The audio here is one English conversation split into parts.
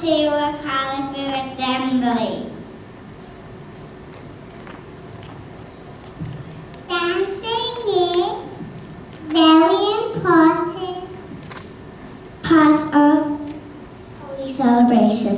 to a colourful assembly. Dancing is very important part of Holi celebration.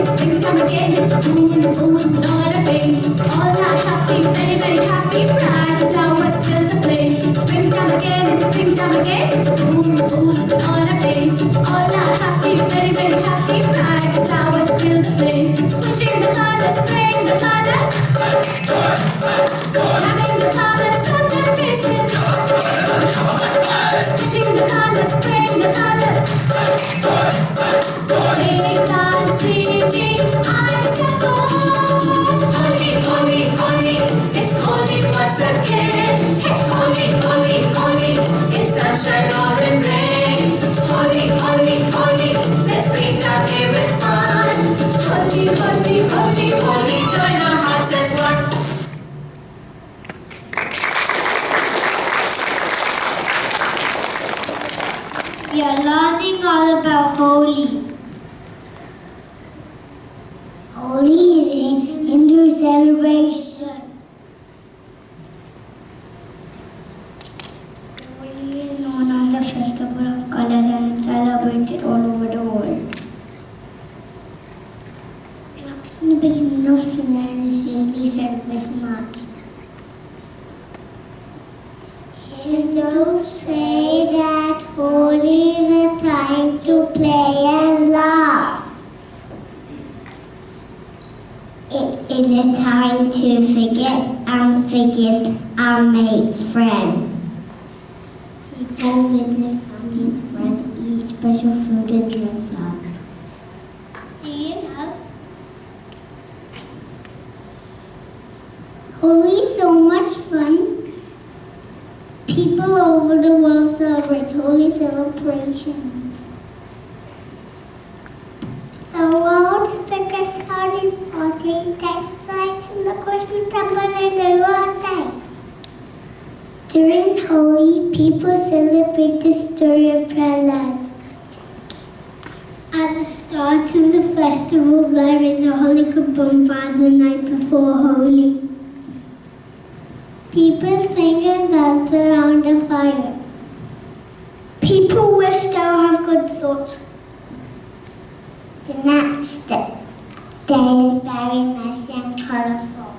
Spring come again, it's moon, not a rain. All are happy, very, very happy, bright flowers fill the plain. Spring come again, it's moon, not a rain. All are happy, very, very happy, bright flowers fill the plain. Swishing the colors, spraying the colors, having the colors on their faces. Swishing the colors, spraying the colors. Holi, Holi, it's Holi once again. Hey, Holi, it's sunshine or in rain. Holi, let's paint our hair with fun. Holi, join our hearts as one. We are learning all about Holi. Holi is a Hindu celebration. Holi is known as the festival of colors and is celebrated all over the world. In the beginning of Finland is usually celebrated March. Hindus say that Holi is a time to play and laugh. It is a time to forget and forgive and make friends. People visit family and friends, eat special food and dress up. Do you know? Holi is so much fun. People all over the world celebrate Holi celebrations. The world's biggest Holi party takes place in the Krishna Temple in the USA. During Holi, people celebrate the story of their lives. At the start of the festival, there is a Holi bonfire the night before Holi. People sing and dance around the fire. People wish to have good thoughts. The next day is very messy and colourful.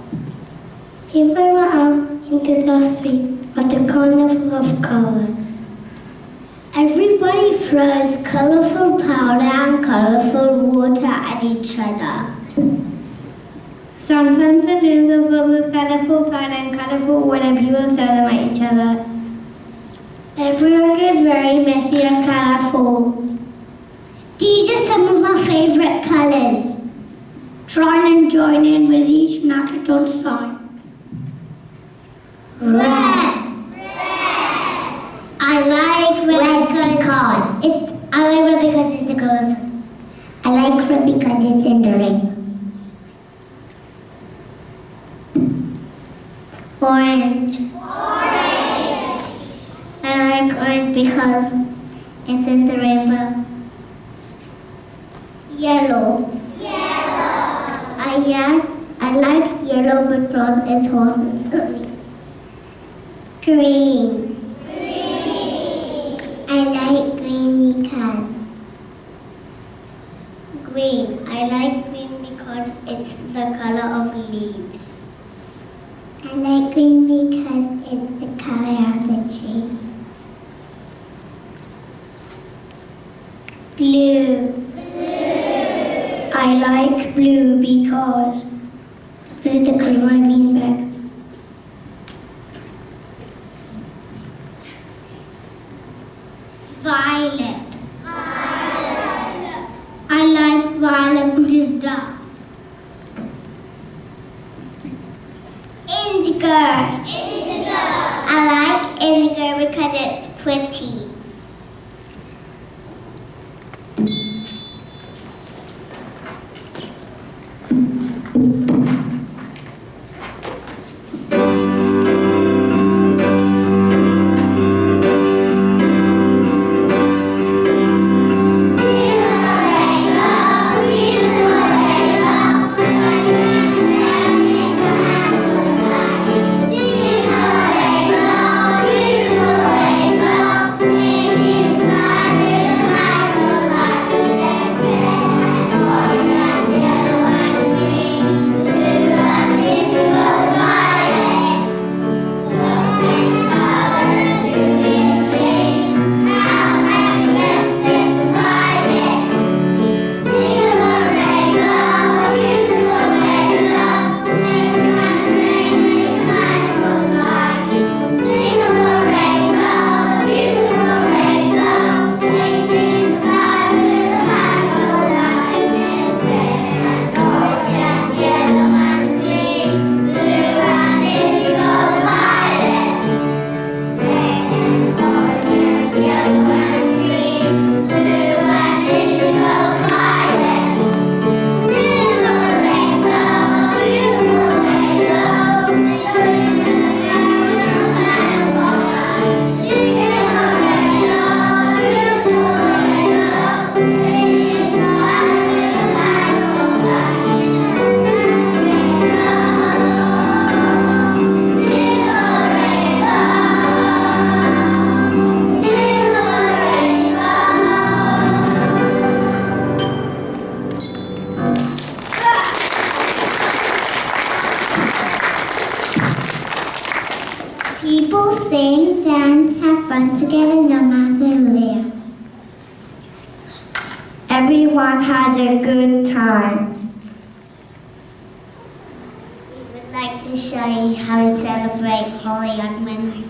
People were out into the street at the carnival of colours. Everybody throws colourful powder and colourful water at each other. Sometimes the rooms are filled with colourful powder and colourful water, people throw them at each other. Everyone gets very messy and colourful. These are some of my favourite colours. Try and join in with each Makaton sign. Red. I like red because I like red because it's the colours. I like red because it's in the rain. Orange. I like orange because it's in the river. Yellow. I like yellow because it's hot and sunny. Green. I like green because I like green because it's the color of leaves. I like green because it's the color of the tree. Blue. I like blue because it's the color of my beanbag. Violet. I like violet because it's dark. Indigo. Indigo. I like indigo because it's pretty. People sing, dance, have fun together no matter who they are. Everyone has a good time. We would like to show you how to celebrate Holi on Wednesday.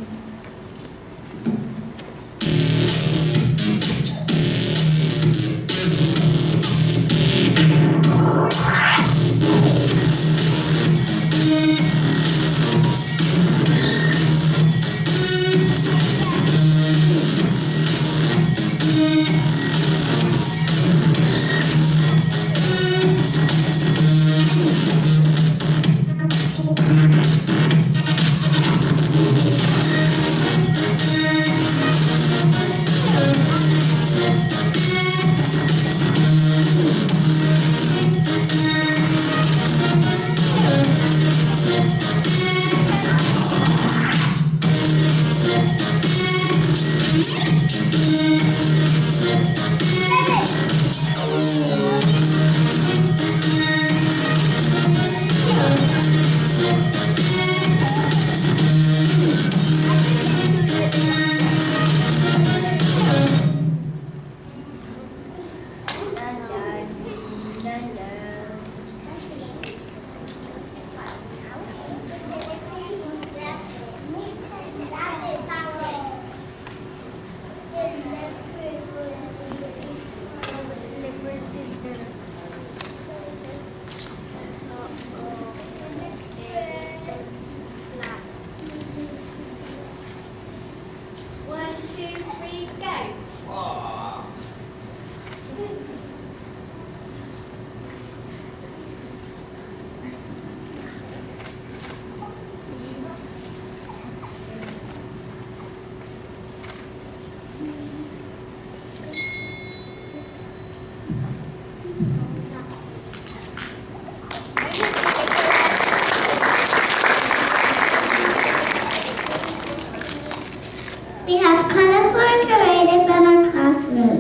We have colourful and creative in our classroom.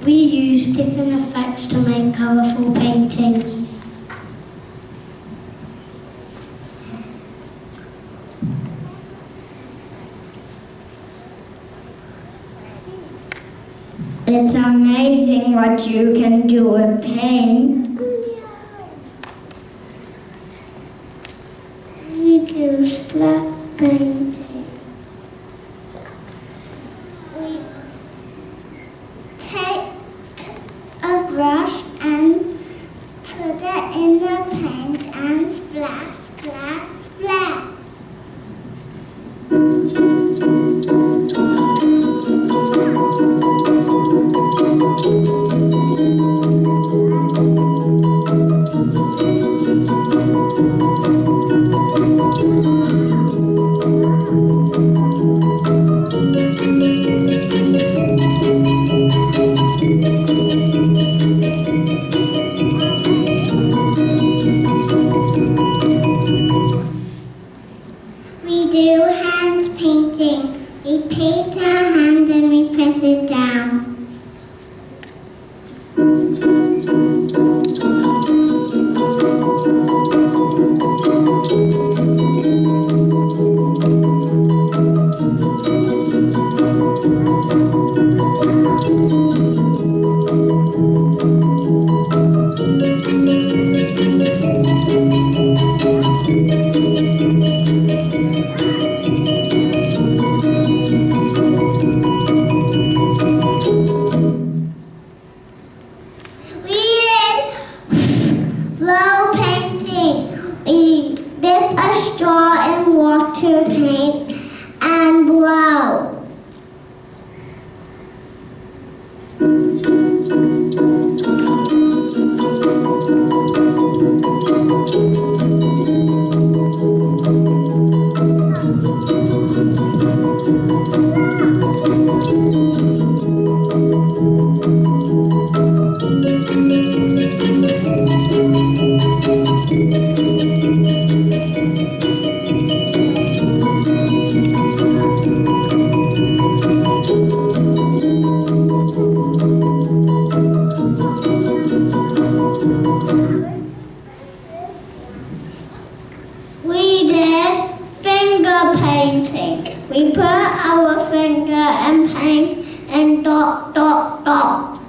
We use different effects to make colourful paintings. It's amazing what you can do with paint. We do splat painting. We take a brush and put it in the paint and splash, splash, painting. We put our finger and paint and dot, dot, dot.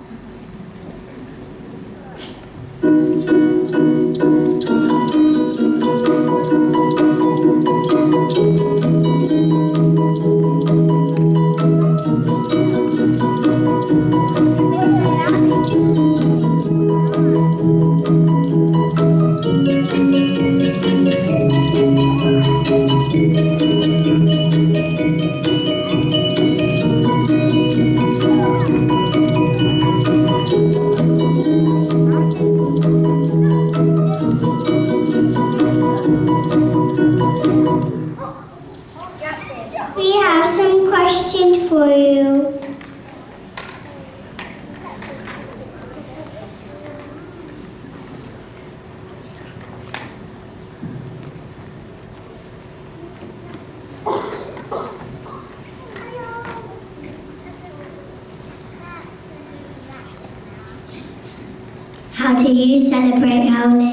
We have some questions for you. How do you celebrate Holi?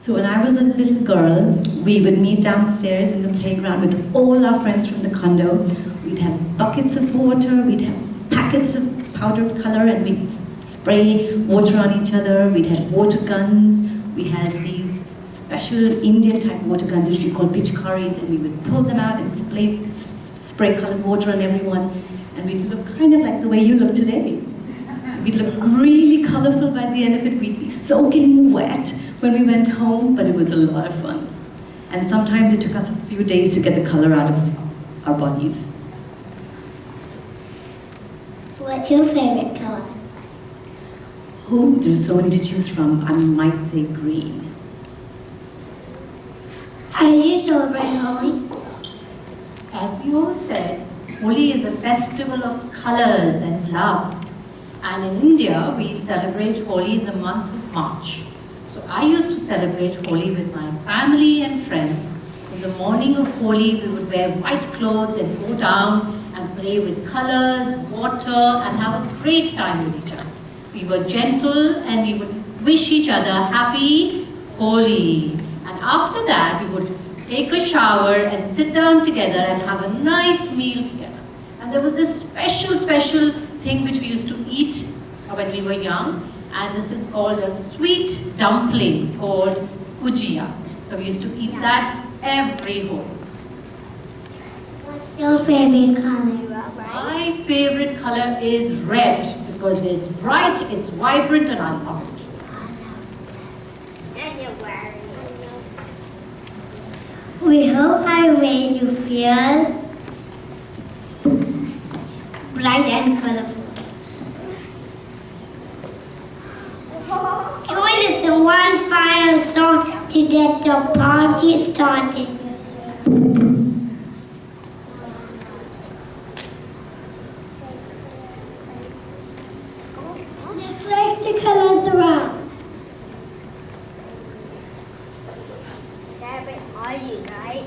So when I was a little girl, we would meet downstairs in the playground with all our friends from the condo. We'd have buckets of water, we'd have packets of powdered color, and we'd spray water on each other. We'd have water guns. We had these special Indian type water guns which we call pitchkaris, and we would pull them out and spray colored water on everyone. And we'd look kind of like the way you look today. We'd look really colorful by the end of it. We'd be soaking wet when we went home, but it was a lot of fun. And sometimes it took us a few days to get the color out of our bodies. What's your favorite color? Oh, there's so many to choose from. I might say green. How do you celebrate Holi? As we all said, Holi is a festival of colors and love. And in India, we celebrate Holi in the month of March. So I used to celebrate Holi with my family and friends. In the morning of Holi, we would wear white clothes and go down and play with colors, water, and have a great time with each other. We were gentle and we would wish each other happy Holi. And after that, we would take a shower and sit down together and have a nice meal together. And there was this special thing which we used to eat when we were young, and this is called a sweet dumpling called gujia. So we used to eat that every Holi. What's your favorite color? My favorite color is red because it's bright, it's vibrant, and I love it. And you're wearing it. We hope I made you feel bright and colorful. Join us in one final song to get the party started. Let's wave the colors around. Sarah, are you right?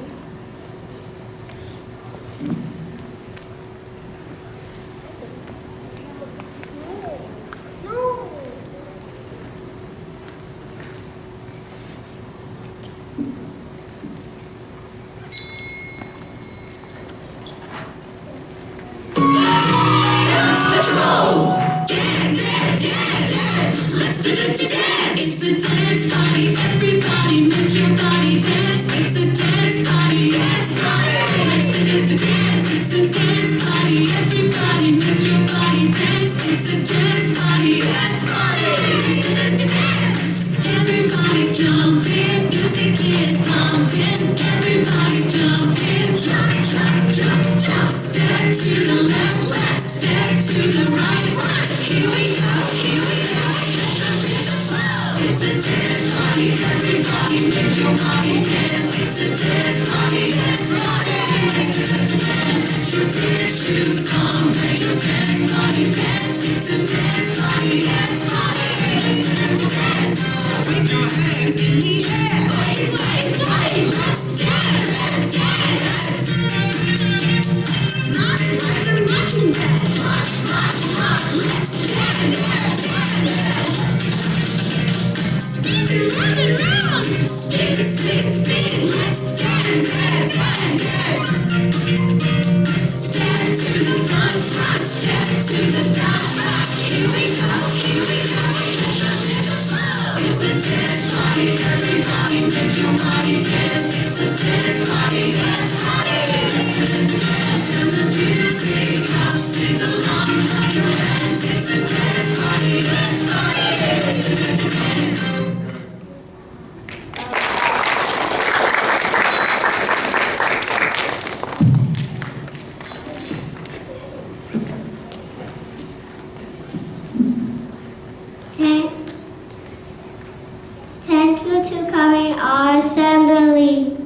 It's a dance party, everybody make your body dance. It's a dance party, dance party. Let's dance. It's a dance party, everybody make your body dance. It's a dance party, dance party. Everybody's jumping, music is pumping. Everybody's jumping, jump, jump, jump, jump. Step to the left, step to the right. Here we go, here we go. It's a dance party, everybody make your body dance. It's a dance party, dance party. Let your dance shoes on, make your dance party dance. It's a dance party, dance party. Bring your hands in the air. Wait, let's dance, let's dance. March like a marching band. March, let's dance, Spin, round, spin, let's dance, our assembly.